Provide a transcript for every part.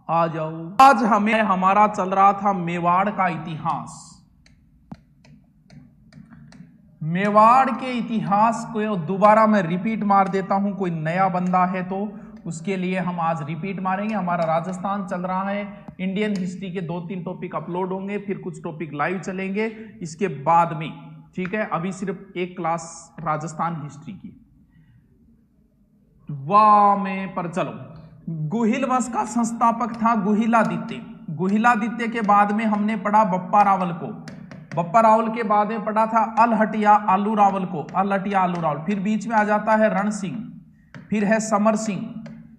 आ जाओ। आज हमें हमारा चल रहा था मेवाड़ का इतिहास। मेवाड़ के इतिहास को दोबारा मैं रिपीट मार देता हूं, कोई नया बंदा है तो उसके लिए हम आज रिपीट मारेंगे। हमारा राजस्थान चल रहा है, इंडियन हिस्ट्री के 2-3 टॉपिक अपलोड होंगे, फिर कुछ टॉपिक लाइव चलेंगे इसके बाद में, ठीक है। अभी सिर्फ एक क्लास राजस्थान हिस्ट्री की। वाह में पर चलो, गुहिल वंश का संस्थापक था गुहिलादित्य। गुहिलादित्य के बाद में हमने पढ़ा बप्पा रावल को। बप्पा रावल के बाद में पढ़ा था अलहटिया आलू रावल को, अलहटिया आलू रावल। फिर बीच में आ जाता है रण सिंह, फिर है समर सिंह,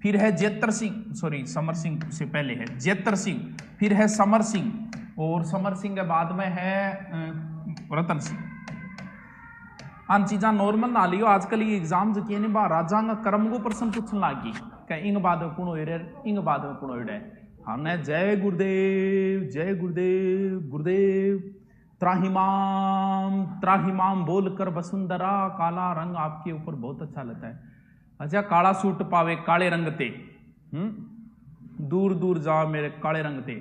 फिर है जेतर सिंह, सॉरी समर सिंह से पहले है जेतर सिंह, फिर है समर सिंह, और समर सिंह के बाद में है रतन सिंह। आन चीजा नॉर्मल ना लियो, आजकल ये एग्जाम जो किए बा राजांग कर्म को प्रश्न पूछने लागी क्या इंग बाद में पुणो इंग बाद में पुणो हमने जय गुरुदेव जय गुरुदेव गुरुदेव त्राहिमाम त्राहिमाम बोलकर वसुंधरा, काला रंग आपके ऊपर बहुत अच्छा लगता है। अच्छा, काला सूट पावे काले रंग ते, दूर दूर जाओ मेरे काले रंग ते।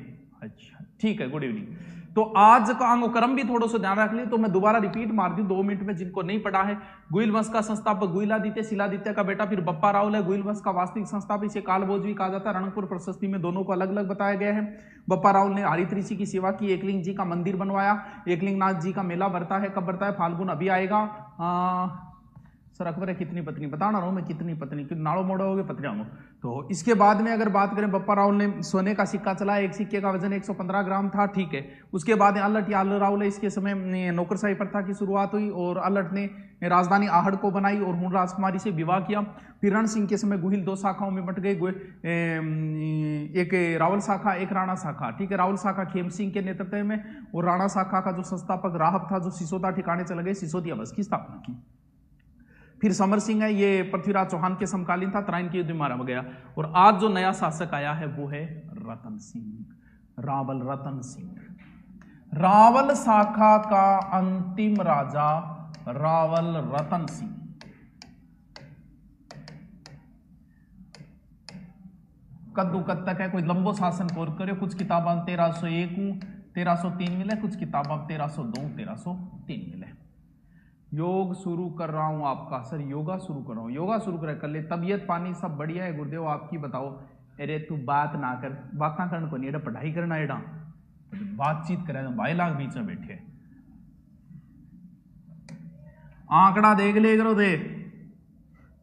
अच्छा ठीक है, गुड इवनिंग। तो आज का अंगक्रम भी थोड़ा सा ध्यान रख लिया, तो मैं दोबारा रिपीट मार दूं 2 मिनट में, जिनको नहीं पढ़ा है। गुहिल वंश का संस्थापक गुहिलादित्य, शिलादित्य का बेटा फिर बप्पा रावल है। गुहिल वंश का वास्तविक संस्थापक इसे कालभोज भी कहा जाता है। रणकपुर प्रशस्ति में दोनों को अलग अलग बताया गया है। बप्पा रावल ने हरित ऋषि की सेवा की, एकलिंग जी का मंदिर बनवाया। एकलिंग नाथ जी का मेला बढ़ता है, कब बढ़ता है? फाल्गुन अभी आएगा। सर अकबर है कितनी पत्नी बताना रहा हूं मैं, कितनी पत्नी, नाड़ो मोड़ो हो गए पत्नियां हो। तो इसके बाद में अगर बात करें, बप्पा रावल ने सोने का सिक्का चलाया, एक सिक्के का वजन 115 ग्राम था, ठीक है। उसके बाद अल्लट या आलू रावल, इसके समय नौकरशाही प्रथा की शुरुआत हुई और अल्लट ने राजधानी आहड़ को बनाई और हुन राजकुमारी से विवाह किया। फिर रण सिंह के समय गुहिल 2 शाखाओं में बंट गए, एक रावल शाखा एक राणा शाखा, ठीक है। रावल शाखा खेम सिंह के नेतृत्व में, और राणा शाखा का जो संस्थापक राहब था, जो सिसोदा ठिकाने चले गए, सिसोदिया वंश की स्थापना की। फिर समर सिंह है, ये पृथ्वीराज चौहान के समकालीन था, तराइन के युद्ध में मारा गया। और आज जो नया शासक आया है वो है रतन सिंह, रावल रतन सिंह। रावल शाखा का अंतिम राजा रावल रतन सिंह। कद्दू कद तक है, कोई लंबो शासन कोर करे। कुछ किताबा 1301 1303 मिले, कुछ किताबा 1302 1303 मिले। योग शुरू कर रहा हूं आपका। सर योगा शुरू कर रहा हूं, योगा शुरू कर ले। तबीयत पानी सब बढ़िया है गुरुदेव, आपकी बताओ। अरे तू बात ना कर, बात ना करने को नहीं, एडा पढ़ाई करना, एडा बातचीत करे। भाई लाख बीच में बैठे आंकड़ा देख ले करो, दे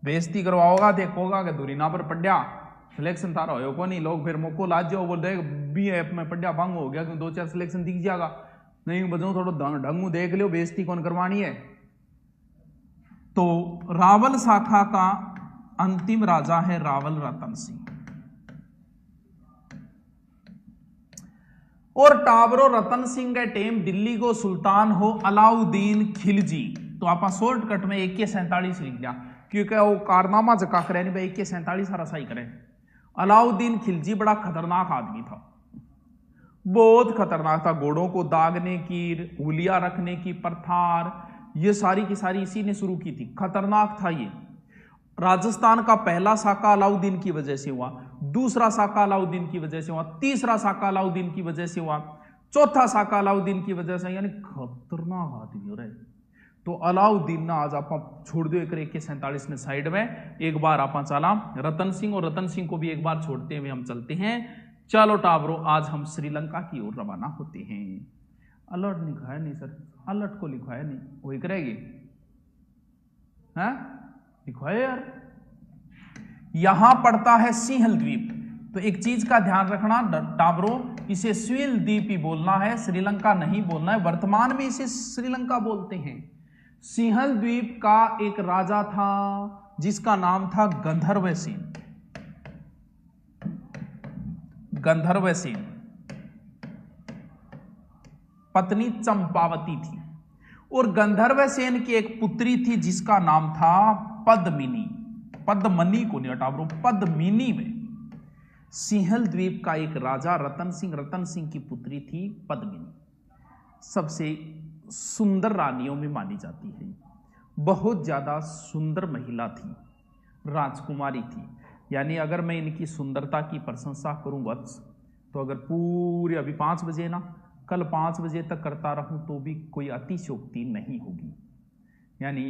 बेइज्जती करवाओगा, देखोगा कि दूरी ना पर पढ़िया सिलेक्शन तारा हो को नहीं। लोग फिर मोको लाज जाओ, बोल देख बी एफ में पढ़िया भंग हो गया, 2-4 सिलेक्शन दिख जाएगा। नहीं बजाओ थोड़ा ढंगू देख लो, बेइज्जती कौन करवानी है। तो रावल शाखा का अंतिम राजा है रावल रतन सिंह। और टाबरो रतन सिंह के टेम दिल्ली को सुल्तान हो अलाउद्दीन खिलजी। तो आप शॉर्टकट में 147 लिख दिया, क्योंकि वो कारनामा जका करे नहीं भाई, 147 सारा सही करे। अलाउद्दीन खिलजी बड़ा खतरनाक आदमी था, बहुत खतरनाक था। घोड़ों को दागने की, हुलिया रखने की प्रथा, ये सारी की सारी इसी ने शुरू की थी। खतरनाक था ये। राजस्थान का पहला साका अलाउद्दीन की वजह से हुआ, दूसरा साका अलाउद्दीन की वजह से हुआ, तीसरा साका अलाउद्दीन की वजह से हुआ, चौथा साका अलाउद्दीन की वजह से, यानी खतरनाक आदमी हो रहे। तो अलाउद्दीन ना आज आप छोड़ दो, 147 ने साइड में। एक बार आप चला रतन सिंह, और रतन सिंह को भी एक बार छोड़ते हुए हम चलते हैं। चलो टाबरो, आज हम श्रीलंका की ओर रवाना होते हैं। अलर्ट लिखा है नहीं सर, अलर्ट को लिखा है नहीं, वही करेगी लिखा है यार। यहां पड़ता है सिंहल द्वीप। तो एक चीज का ध्यान रखना टाबरो, इसे स्विल द्वीप ही बोलना है, श्रीलंका नहीं बोलना है। वर्तमान में इसे श्रीलंका बोलते हैं। सिंहल द्वीप का एक राजा था जिसका नाम था गंधर्वसेन। गंधर्वसेन, पत्नी चंपावती थी, और गंधर्वसेन की एक पुत्री थी जिसका नाम था पद्मिनी। पद्मनी को नहीं हटाओ, पद्मिनी में सिंहल द्वीप का एक राजा रतन सिंह की पुत्री थी पद्मिनी। सबसे सुंदर रानियों में मानी जाती है, बहुत ज्यादा सुंदर महिला थी, राजकुमारी थी। यानी अगर मैं इनकी सुंदरता की प्रशंसा करूं वत्स, तो अगर पूरे अभी 5 बजे ना, कल 5 बजे तक करता रहूं तो भी कोई अतिशयोक्ति नहीं होगी, यानी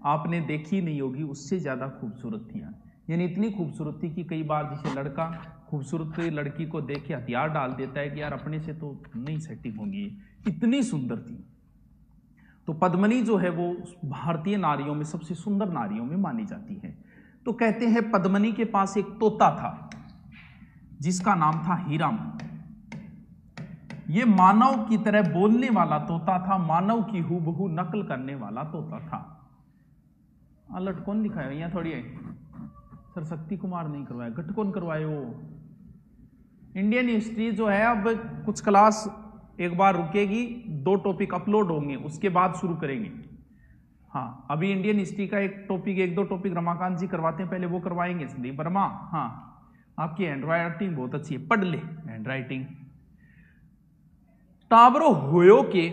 आपने देखी नहीं होगी, उससे ज्यादा खूबसूरत थी। यानी इतनी खूबसूरत थी कि कई बार जैसे लड़का खूबसूरत लड़की को देख के हथियार डाल देता है कि यार अपने से तो नहीं सेटिंग होगी, इतनी सुंदर थी। तो पद्मिनी जो है वो भारतीय नारियों में सबसे सुंदर नारियों में मानी जाती है। तो कहते हैं पद्मिनी के पास एक तोता था जिसका नाम था हीराम। ये मानव की तरह बोलने वाला तोता था, मानव की हूबहू नकल करने वाला तोता था। अलर्ट कौन लिखा है यहाँ? थोड़ी है सर, शक्ति कुमार नहीं करवाया, गट कौन करवाए वो? इंडियन हिस्ट्री जो है अब कुछ क्लास एक बार रुकेगी, 2 टॉपिक अपलोड होंगे, उसके बाद शुरू करेंगे। हाँ, अभी इंडियन हिस्ट्री का एक टॉपिक, 1-2 टॉपिक रमाकांत जी करवाते हैं, पहले वो करवाएंगे। संदीप वर्मा, हाँ आपकी हैंड राइटिंग बहुत अच्छी है, पढ़ ले हैंड राइटिंग। टाबरो होयो के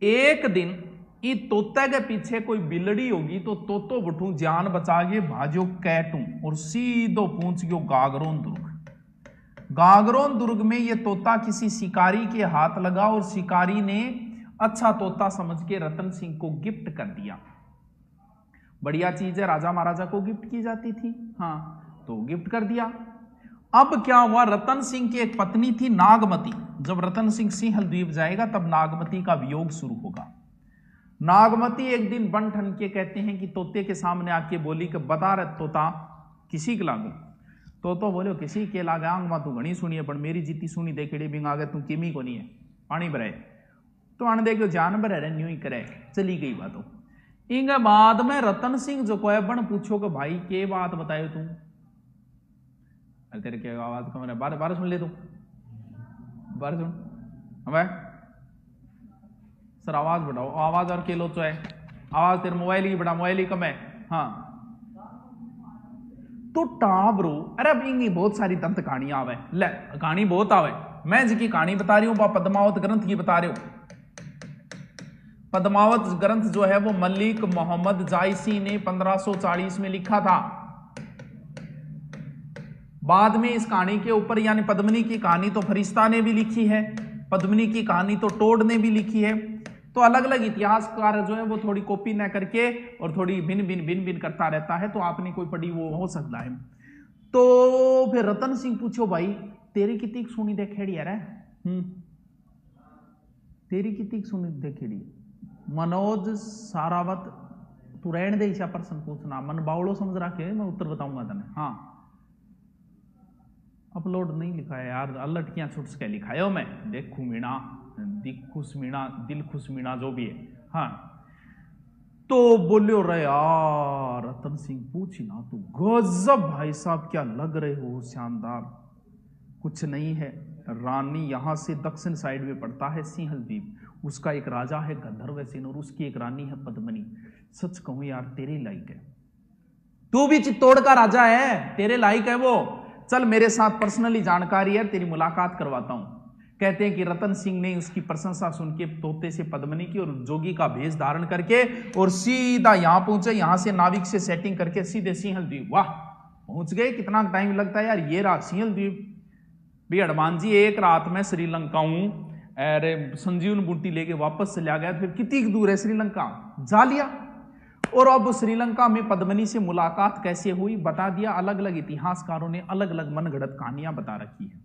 एक दिन ई तोता के पीछे कोई बिलड़ी होगी तो तोतो बठू जान बचा के भाजो कैटू और सीधो पहुंच गयो गागरोन दुर्ग। गागरोन दुर्ग में ये तोता किसी शिकारी के हाथ लगा और शिकारी ने अच्छा तोता समझ के रतन सिंह को गिफ्ट कर दिया। बढ़िया चीज है, राजा महाराजा को गिफ्ट की जाती थी, हाँ तो गिफ्ट कर दिया। अब क्या हुआ, रतन सिंह की एक पत्नी थी नागमती। जब रतन सिंह सिंहल द्वीप जाएगा तब नागमती का वियोग शुरू होगा। नागमती एक दिन बन ठन के कहते हैं कि तोते के सामने आके बोली कि बता रहे तोता किसी के लागू? तो बोलो किसी के लागे आंग मा तू घनी सुनी है, पर मेरी जीती सुनी देखेड़ी बिंग आगे तू किमी को नहीं है, पानी भराए तो आने देखो जानवर है न्यू ही करे। चली गई बातों। इंगे बाद में रतन सिंह जो को है बन पूछो कि भाई के बात बताए तू? तेरे क्या आवाज कम है, बार सुन ले तू, बार सुन। हमें सर आवाज बढ़ाओ, आवाज और के लो तो है आवाज, तेरे मोबाइल की बड़ा, मोबाइल ही कम है। हाँ तो टाबरो, अरे अब इंगी बहुत सारी दंत कहानियां आवे, ले कहानी बहुत आवे, मैं जिसकी कहानी बता रही हूं पद्मावत ग्रंथ की बता रही हूं। पद्मावत ग्रंथ जो है वो मलिक मोहम्मद जायसी ने 1540 में लिखा था। बाद में इस कहानी के ऊपर, यानी पद्मिनी की कहानी तो फरिश्ता ने भी लिखी है, पद्मिनी की कहानी तो टोड ने भी लिखी है। तो अलग अलग इतिहासकार जो है वो थोड़ी कॉपी न करके और थोड़ी भिन्न करता रहता है, तो आपने कोई पढ़ी वो हो सकता है। तो फिर रतन सिंह पूछो भाई तेरी कितनी सुनी देखेड़ी यार? तेरी कितनी सुनी देखेड़ी? मनोज सारावत, तू रहने दे ईशा प्रश्न पूछना, मन बावड़ो समझ रहा के मैं उत्तर बताऊंगा तने। हाँ अपलोड नहीं लिखा है यार, अलटकियां छुट्स के लिखा है मैं, देखू मीणा दिल खुश मीणा जो भी है। हाँ तो बोलियो रे यार रतन सिंह पूछी ना तू, गजब भाई साहब क्या लग रहे हो, शानदार। कुछ नहीं है, रानी यहां से दक्षिण साइड में पड़ता है सिंहल द्वीप, उसका एक राजा है गंधर्व सेन और उसकी एक रानी है पद्मिनी। सच कहूं यार तेरे लायक है, तू भी चित्तौड़ का राजा है, तेरे लायक है वो। चल मेरे साथ पर्सनली जानकारी है, तेरी मुलाकात करवाता हूं। कहते हैं कि रतन सिंह ने उसकी प्रशंसा सुन के तोते से पद्मिनी की और जोगी का भेष धारण करके और सीधा यहां पहुंचे, यहां से नाविक से सेटिंग करके सीधे सिंहल द्वीप वाह पहुंच गए। कितना टाइम लगता है यार, ये रात सिंहल द्वीप भी। हनुमान जी एक रात में श्रीलंका अरे संजीवन बूटी लेके वापस चला गया, फिर कितनी दूर है श्रीलंका, जा लिया। और अब श्रीलंका में पद्मिनी से मुलाकात कैसे हुई बता दिया। अलग अलग इतिहासकारों ने अलग अलग मनगढ़ंत कहानियां बता रखी है।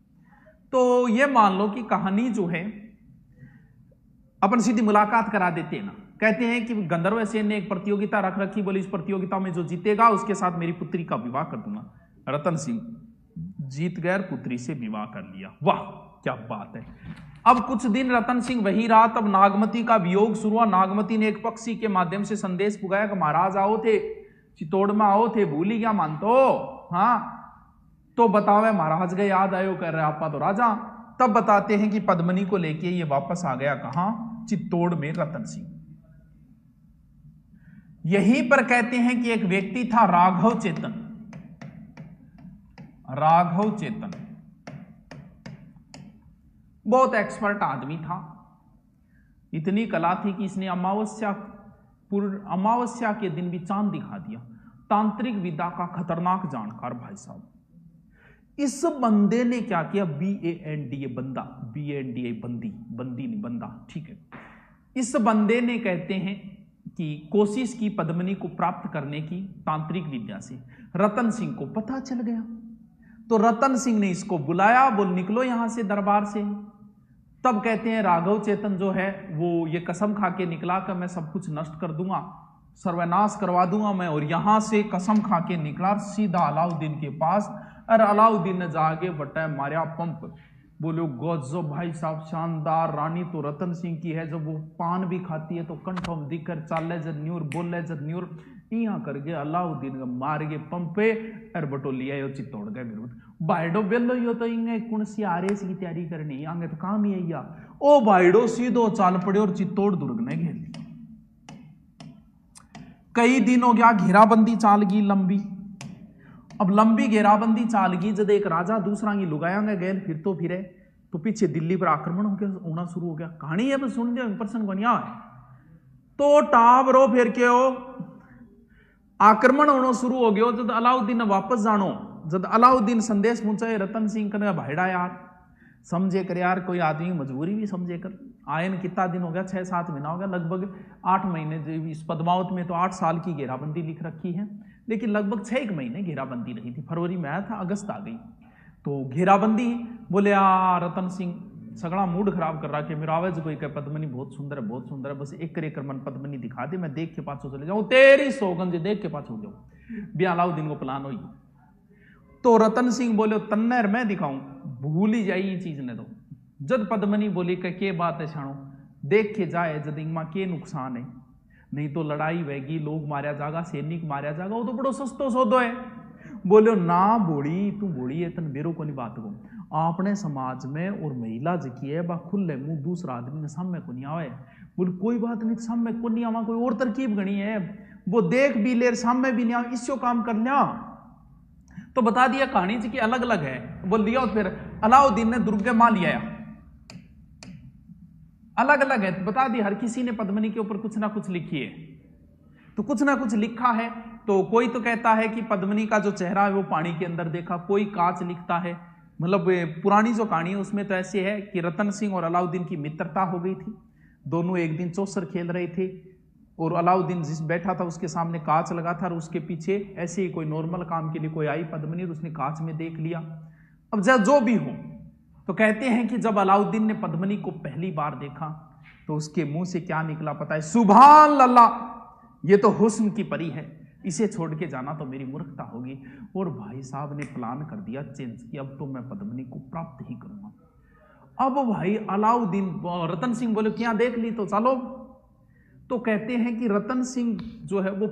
तो ये मान लो कि कहानी जो है अपन सीधी मुलाकात करा देते हैं ना। कहते हैं कि गंधर्व सेन ने एक प्रतियोगिता रख रखी, बोली इस प्रतियोगिता में जो जीतेगा उसके साथ मेरी पुत्री का विवाह कर दूंगा। रतन सिंह जीत गए, पुत्री से विवाह कर लिया। वाह क्या बात है। अब कुछ दिन रतन सिंह वही रहा, तब नागमती का वियोग शुरू हुआ। नागमती ने एक पक्षी के माध्यम से संदेश पुगाया कि महाराज आओ थे, चित्तौड़ में आओ थे, भूल ही क्या मानतो। हाँ तो बतावे महाराज गए याद आयो, कह रहे आपा तो राजा। तब बताते हैं कि पद्मिनी को लेके ये वापस आ गया, कहां? चित्तौड़ में रतन सिंह। यहीं पर कहते हैं कि एक व्यक्ति था राघव चेतन। राघव चेतन बहुत एक्सपर्ट आदमी था, इतनी कला थी कि इसने अमावस्या के दिन भी चांद दिखा दिया। तांत्रिक विद्या का खतरनाक जानकार भाई साहब। इस बंदे ने क्या किया, BANDA बंदा, BANDA बंदी, बंदी नहीं बंदा, ठीक है। इस बंदे ने कहते हैं कि कोशिश की पद्मिनी को प्राप्त करने की तांत्रिक विद्या से। रतन सिंह को पता चल गया, तो रतन सिंह ने इसको बुलाया, बोल निकलो यहां से दरबार से। तब कहते हैं राघव चेतन जो है वो ये कसम खा के निकला कि मैं सब कुछ नष्ट कर दूंगा, सर्वनाश करवा दूंगा मैं, और यहां से कसम खा के निकला सीधा अलाउद्दीन के पास। और अलाउद्दीन ने जाके बटा मारा पंप, बोलो गजब भाई साहब शानदार, रानी तो रतन सिंह की है, जब वो पान भी खाती है तो कंठम दिखकर चाले जन्यूर बोले जन्यूर यहाँ करके अलाउद्दीन का मार के पंपे और बटोलिया यो चित्तौड़ का विरुद्ध बाइडो बेलो यो तो इंगे कौन सी आरेस की तैयारी करनी आगे तो काम ही है ओ बाइडो सीधो चाल पड़े और चित्तौड़ दुर्ग ने घेर ली। कई दिन हो गया घेराबंदी चाल गई लंबी। अब लंबी घेराबंदी चाल गई, जब एक राजा दूसरा की लुगायांगे गैल फिर तो फिरे तो पीछे दिल्ली पर आक्रमण हो गया, होना शुरू हो गया। कहानी है सुन दे प्रसंग बनिया तो टाबरो फिर के हो आक्रमण होना शुरू हो गया। जब अलाउद्दीन ने वापस जानो, जब अलाउद्दीन संदेश पहुंचाए रतन सिंह कने भाईड़ा यार समझे कर यार, कोई आदमी मजबूरी भी समझे कर। आयन कितना दिन हो गया, 6-7 महीना हो गया, लगभग 8 महीने। इस पद्मावत में तो 8 साल की घेराबंदी लिख रखी है, लेकिन लगभग 6 महीने घेराबंदी रही थी। फरवरी में आया था, अगस्त आ गई तो घेराबंदी। बोले यार रतन सिंह सगड़ा मूड खराब कर रहा कि मेरा आवाज कोई कह पद्मनी बहुत सुंदर है, बहुत सुंदर है, बस एक कर मन पद्मनी दिखा दे, मैं देख के पाछो चले जाऊं, तेरी सौगंध देख के पाछो जाऊं। बिया अलाउद्दीन को प्लान हुई तो रतन सिंह बोले तन्नेर मैं दिखाऊं, भूल ही जाई ये चीज ने। तो जद पद्मनी बोली के बात है छाणो, देख के जाए जद इमा के नुकसान है, नहीं तो लड़ाई वैगी, लोग मारा जागा, सैनिक मारा जागा, वो तो बड़ो सस्तो सौदो है। बोलो ना बोड़ी तू बोड़ी है तन बेरो को नहीं बात को। आपने समाज में और महिला जकी है बा खुले मुंह दूसरा आदमी के सामने को नहीं आवे, बोल कोई बात नहीं सामने को नहीं आवा, कोई और तरकीब गणी है, वो देख भी ले सामने भी नहीं आवा, इसो काम कर लिया। तो बता दिया कहानी जी की अलग अलग है, बोल दिया। फिर अलाउद्दीन ने दुर्ग मान लिया, अलग अलग है, बता दी। हर किसी ने पद्मनी के ऊपर कुछ ना कुछ लिखी है, तो कुछ ना कुछ लिखा है। तो कोई तो कहता है कि पद्मनी का जो चेहरा है वो पानी के अंदर देखा, कोई कांच लिखता है। मतलब पुरानी जो कहानी है उसमें तो ऐसे है कि रतन सिंह और अलाउद्दीन की मित्रता हो गई थी, दोनों एक दिन चौसर खेल रहे थे और अलाउद्दीन जिस बैठा था उसके सामने कांच लगा था और उसके पीछे ऐसे ही कोई नॉर्मल काम के लिए कोई आई पद्मनी तो उसने कांच में देख लिया। अब जो भी हो, तो कहते हैं कि जब अलाउद्दीन ने पद्मनी को पहली बार देखा तो उसके मुंह से क्या निकला पता है, सुभान अल्लाह, ये तो हुस्न की परी है, इसे छोड़ के जाना तो मेरी मूर्खता होगी। और भाई साहब ने प्लान कर दिया चेंज कि अब तो मैं पद्मनी को प्राप्त ही करूंगा। अब भाई अलाउद्दीन, रतन सिंह बोले क्या देख ली तो चलो। तो कहते हैं कि रतन सिंह जो है वो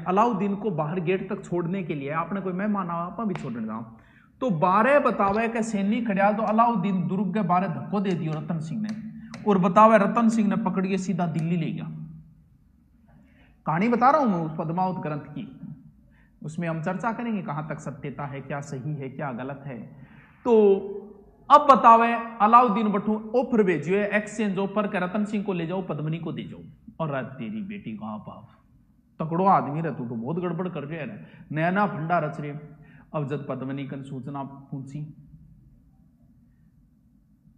अलाउद्दीन को बाहर गेट तक छोड़ने के लिए, आपने कोई मेहमान आवा आप भी छोड़ने जाओ, तो 12 बतावे के सैनिक खड़ा, तो अलाउद्दीन दुर्ग के 12 धक्को दे दियो रतन सिंह ने, और बतावे रतन सिंह ने पकड़ के सीधा दिल्ली ले गया। कहानी बता रहा हूं मैं उस पद्मावत ग्रंथ की, उसमें हम चर्चा करेंगे कहां तक सत्यता है, क्या सही है क्या गलत है। तो अब बतावे अलाउद्दीन बठू ऑफर भेजियो है, एक्सचेंज ऑफर के रतन सिंह को ले जाओ पद्मनी को दे जाओ। और तेरी बेटी कहां बाप तकड़ो आदमी रह, तू तो बहुत गड़बड़ कर रहे है, नया नया फंडा रच रहे। अब जब पद्मनी कन सूचना पहुंची,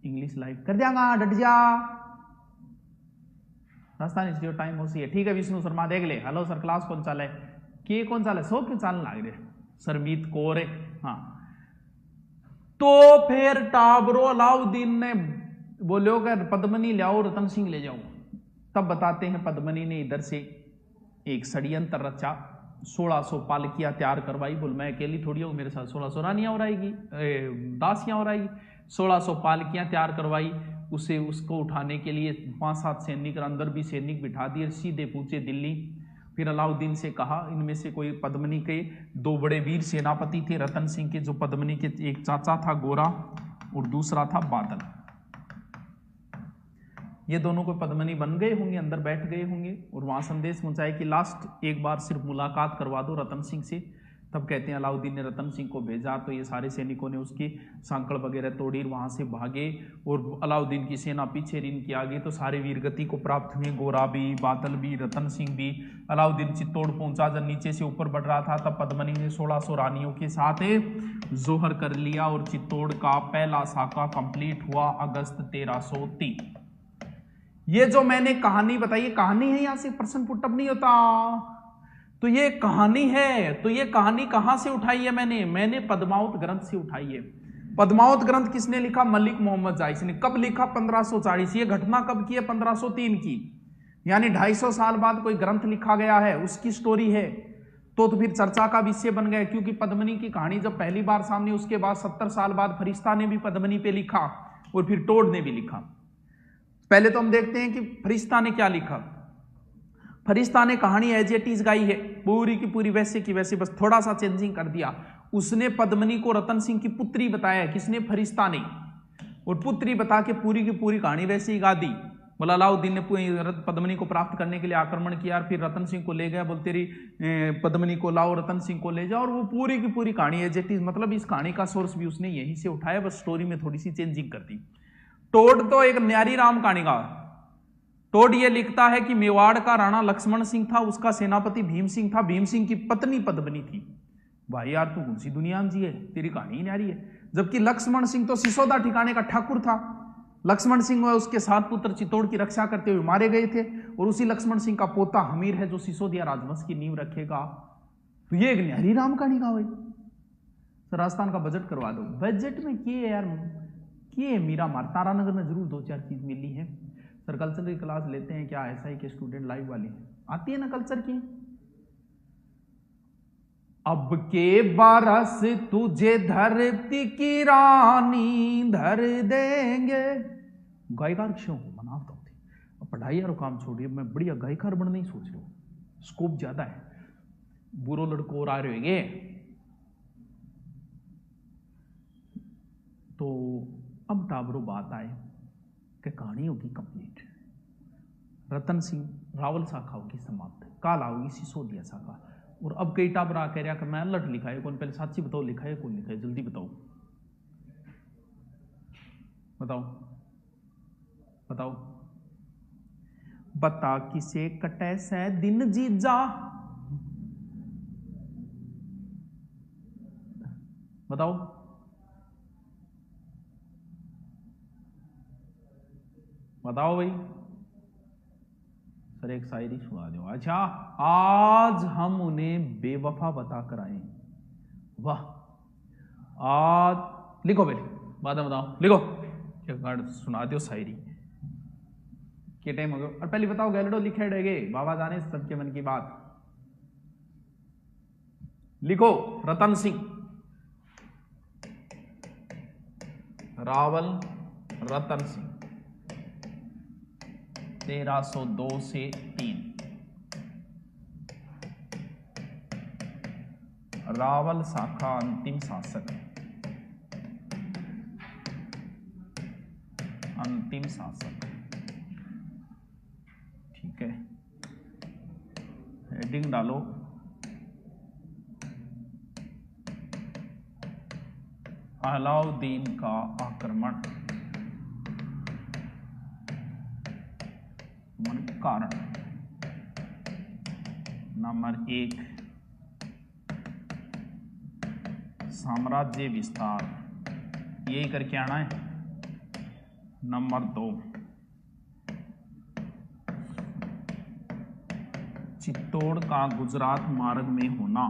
इंग्लिश लाइव कर दियागा डट जा, राजस्थान इंस्टीट्यूट टाइम हो सी है, ठीक है विष्णु शर्मा देख ले, हेलो सर क्लास कौन चाले के कौन चाले, सो क्यों चालने लग रहे सरमीत कौर है। हाँ तो फिर टाबरो अलाउद्दीन ने बोलो कि पद्मनी ले आओ रतन सिंह ले जाओ। तब बताते हैं पद्मनी ने इधर से एक षड्यंत्र रचा, 1600 पालकियां तैयार करवाई, बोल मैं अकेली थोड़ी हूं, मेरे साथ 1600 रानियां हो रहेगी, दासियां हो रहेगी। 1600 पालकियां तैयार करवाई, उसे उसको उठाने के लिए 5-7 सैनिक, अंदर भी सैनिक बिठा दिए, सीधे पहुंचे दिल्ली। फिर अलाउद्दीन से कहा इनमें से कोई पद्मनी के 2 बड़े वीर सेनापति थे रतन सिंह के, जो पद्मनी के एक चाचा था गोरा और दूसरा था बादल, ये दोनों को पद्मनी बन गए होंगे, अंदर बैठ गए होंगे और वहां संदेश पहुंचाए कि लास्ट एक बार सिर्फ मुलाकात करवा दो रतन सिंह से, तब कहते हैं अलाउद्दीन ने रतन सिंह को भेजा, तो ये सारे सैनिकों ने उसकी सांकड़ वगैरह तोड़ी, वहां से भागे और अलाउद्दीन की सेना पीछे रही इनकी आगे, तो सारे वीर गति को प्राप्त हुए, गोरा भी, बादल भी, रतन सिंह भी। अलाउद्दीन चित्तौड़ पहुंचा, जब नीचे से ऊपर बढ़ रहा था तब पद्मनी ने 1600 रानियों के साथ जोहर कर लिया और चित्तौड़ का पहला साका कंप्लीट हुआ अगस्त 1303। ये जो मैंने कहानी बताई, कहानी है, यहां से प्रश्न पुटअप नहीं होता, तो ये कहानी है। तो ये कहानी कहां से उठाई है मैंने पद्मावत ग्रंथ से उठाई है। पद्मावत ग्रंथ किसने लिखा? मलिक मोहम्मद जायस ने। कब लिखा? 1540। ये घटना कब की है? 1503 की, यानी 250 साल बाद कोई ग्रंथ लिखा गया है, उसकी स्टोरी है। तो फिर चर्चा का विषय बन गया, क्योंकि पद्मिनी की कहानी जब पहली बार सामने, उसके बाद 70 साल बाद फरिश्ता ने भी पद्मिनी पे लिखा और फिर टोड ने भी लिखा। पहले तो हम देखते हैं कि फरिश्ता ने क्या लिखा। फरिश्ता ने कहानी एज इट इज गाई है, पूरी की पूरी वैसे की वैसे, बस थोड़ा सा चेंजिंग कर दिया। उसने पद्मिनी को रतन सिंह की पुत्री बताया, किसने? फरिश्ता ने। और पुत्री बता के पूरी की पूरी कहानी वैसे ही गा दी। बोला अलाउद्दीन ने पद्मिनी को प्राप्त करने के लिए आक्रमण किया, फिर रतन सिंह को ले गया, बोल तेरी पद्मिनी को लाओ, रतन सिंह को ले जाओ, और वो पूरी की पूरी कहानी एज इट इज, मतलब इस कहानी का सोर्स भी उसने यहीं से उठाया, बस स्टोरी में थोड़ी सी चेंजिंग कर दी। टोड तो एक न्यारी राम कहानी का। टोड ये लिखता है कि मेवाड़ का राणा लक्ष्मण सिंह था, उसका सेनापति भीम सिंह था, भीम सिंह की पत्नी पद्मिनी थी। भाई यार तू कौन सी दुनिया में जी है, तेरी कहानी ही न्यारी है। जबकि लक्ष्मण सिंह तो सिसोदा ठिकाने का ठाकुर था। लक्ष्मण सिंह व उसके 7 पुत्र चित्तौड़ की रक्षा करते हुए मारे गए थे, और उसी लक्ष्मण सिंह का पोता हमीर है जो सिसोदिया राजवंश की नींव रखेगा। तो ये एक न्यारी राम कहानी का भाई। तो राजस्थान का बजट करवा दो। बजट में किए यार, किए मीरा मार, तारानगर में जरूर 2-4 चीज मिली है। सर कल्चर की क्लास लेते हैं क्या? ऐसा ही कि स्टूडेंट लाइव वाली आती है ना कल्चर की। अब के बरस तुझे धरती की रानी धर देंगे। गायकार क्यों मनाता हूं? अब पढ़ाई और काम छोड़िए, मैं बढ़िया गायकार बनने ही सोच रहा हूं, स्कोप ज्यादा है। बुरो लड़को और आ रहे होंगे तो अब ताबरो बात आए कि कहानी होगी कंप्लीट। रतन सिंह रावल शाखा होगी समाप्त, काल आओगी सिसोदिया शाखा। और अब कई टाबरा कह रहा कि मैं अलर्ट लिखा है कौन? पहले साची बताओ, लिखा है कौन? लिखा है जल्दी बताओ, बताओ बताओ। बता किसे कटे से दिन जीजा, बताओ। बताओ भाई। सर एक शायरी सुना दो। अच्छा, आज हम उन्हें बेवफा बता कर आए। वाह, आज लिखो भाई, बाद में बताओ, लिखो। सुना दो शायरी के टाइम हो गया। और पहले बताओ गैलडो लिखे रहेगे, बाबा जाने सबके मन की बात। लिखो रतन सिंह, रावल रतन सिंह 1302 से 3। रावल शाखा अंतिम शासक, अंतिम शासक। ठीक है, हेडिंग डालो अलाउद्दीन का आक्रमण, कारण। नंबर 1 साम्राज्य विस्तार, यही करके आना है। नंबर 2 चित्तौड़ का गुजरात मार्ग में होना।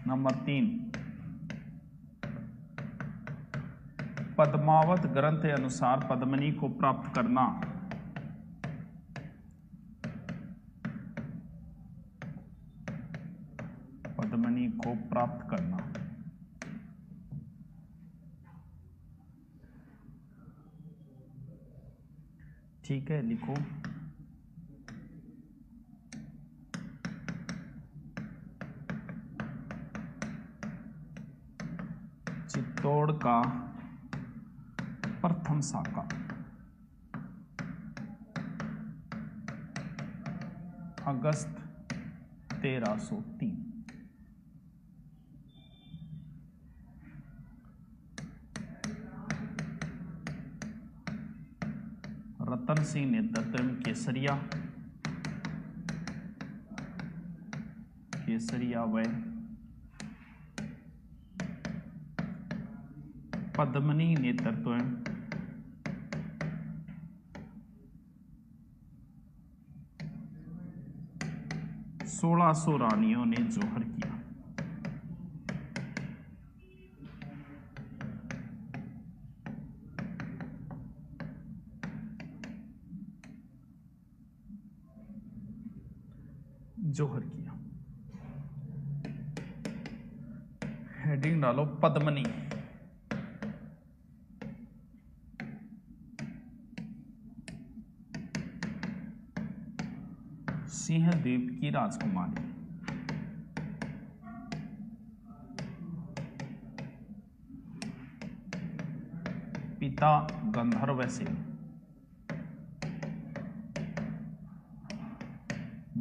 नंबर 3 पद्मावत ग्रंथ के अनुसार पद्मिनी को प्राप्त करना। पद्मिनी को प्राप्त करना। ठीक है, लिखो चित्तौड़ का प्रथम शाखा, अगस्त 1303। रतन सिंह नेतृत्व में केसरिया व पद्मनी नेतृत्व में 1600 रानियों ने जोहर किया। जोहर किया। हेडिंग डालो पद्मनी। सिंह द्वीप की राजकुमारी। पिता गंधर्व सिंह,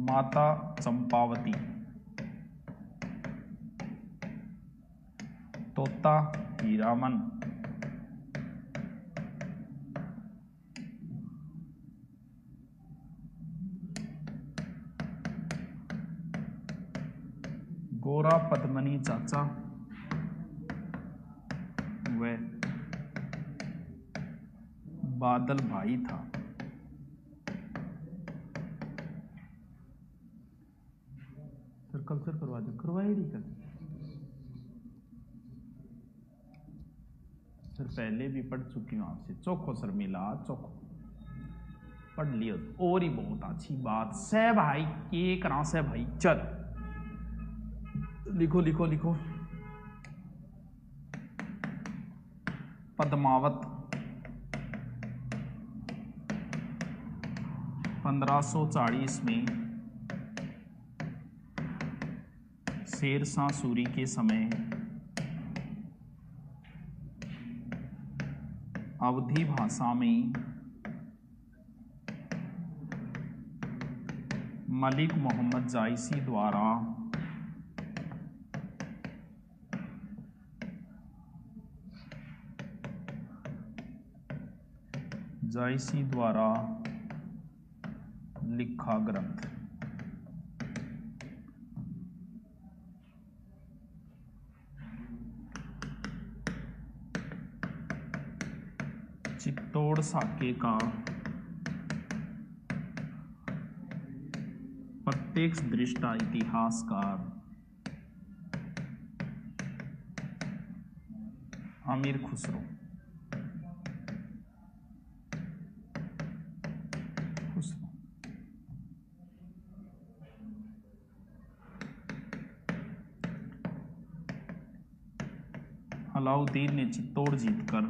माता चंपावती, तोता हीरामन, गोरा पद्मनी चाचा व बादल भाई था। सर कल्चर करवा दो, करवाई नहीं कर सर, पहले भी पढ़ चुकी हूं आपसे। चोखो सर मिला, चोखो पढ़ लियो और ही बहुत अच्छी बात। से भाई के करा से भाई, चल लिखो लिखो लिखो। पद्मावत 1540 में शेरशाह सूरी के समय अवधी भाषा में मलिक मोहम्मद जायसी द्वारा लिखा ग्रंथ। चित्तौड़ साके का प्रत्यक्ष दृष्टा इतिहासकार अमीर खुसरो। अलाउद्दीन ने चित्तौड़ जीतकर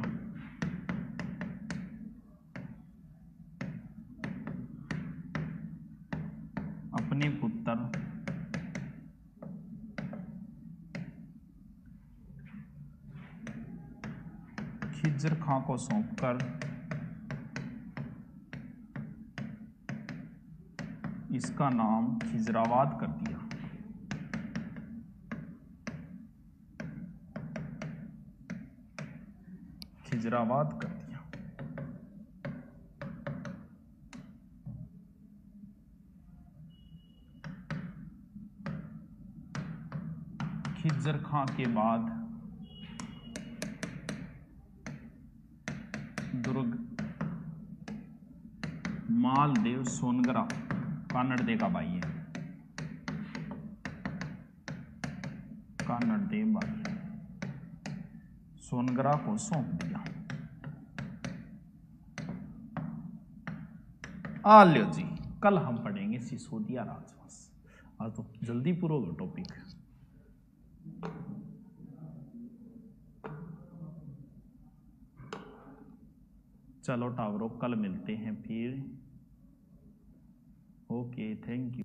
अपने पुत्र खिज्र खां को सौंपकर इसका नाम खिजराबाद कर दिया। खिजराबाद कर दिया। खिज्र खां के बाद दुर्ग मालदेव सोनगरा कानड़देव का भाई है। कानड़देव भाई सोनगरा को सौंप दिया। आल्यो जी, कल हम पढ़ेंगे सिसोदिया राजवंश। आज तो जल्दी पूरा होगा टॉपिक। चलो टावरों, कल मिलते हैं फिर। Okay, thank you.